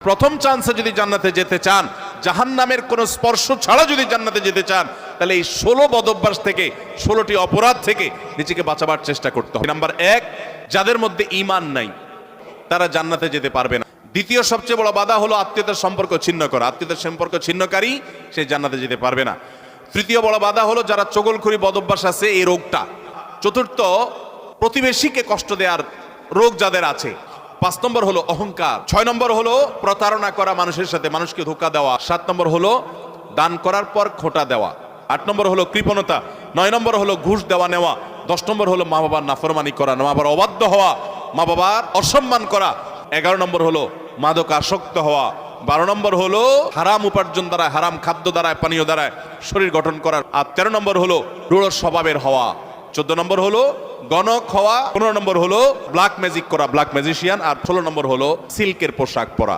প্রথম চান্সে যদি জান্নাতে যেতে চান, জাহান্নামের কোন স্পর্শ ছাড়া যদি জান্নাতে যেতে চান, তাহলে এই 16 বদঅভ্যাস থেকে, 16টি অপরাধ থেকে নিজেকে বাঁচাবার চেষ্টা করতে হবে। নাম্বার 1, যাদের মধ্যে ঈমান নাই তারা জান্নাতে যেতে পারবে না। দ্বিতীয় সবচেয়ে বড় বাধা হলো আত্মীয়তার সম্পর্ক ছিন্ন করা। আত্মীয়তার সম্পর্ক ছিন্নকারী সে জান্নাতে যেতে পারবে না। তৃতীয় বড় বাধা হলো যারা চগলখড়ি বদঅভ্যাস আছে, এই রোগটা। চতুর্থ, প্রতিবেশীকে কষ্ট দেওয়ার রোগ যাদের আছে। 5 নম্বর হলো অহংকার। 6 নম্বর হলো প্রতারণা করা, মানুষের সাথে মানুষকে ধোঁকা দেওয়া। 7 নম্বর হলো দান করার পর খোঁটা দেওয়া। 8 নম্বর হলো কৃপণতা। 9 নম্বর হলো ঘুষ দেওয়া নেওয়া। 10 নম্বর হলো মা বাবার নাফরমানি করা, মা বাবার অবাধ্য হওয়া, মা বাবার অসম্মান করা। 11 নম্বর হলো মাদক আসক্ত হওয়া। 12 নম্বর হলো হারাম উপার্জন দ্বারা, হারাম খাদ্য দ্বারা, পানীয় দ্বারা শরীর গঠন করার। আর 13 নম্বর হলো রূঢ় স্বভাবের হওয়া। 14 নম্বর হলো গণক হওয়া। 15 নম্বর হলো ব্ল্যাক ম্যাজিক করা, ব্ল্যাক ম্যাজিশিয়ান। আর 16 নম্বর হলো সিল্কের পোশাক পরা।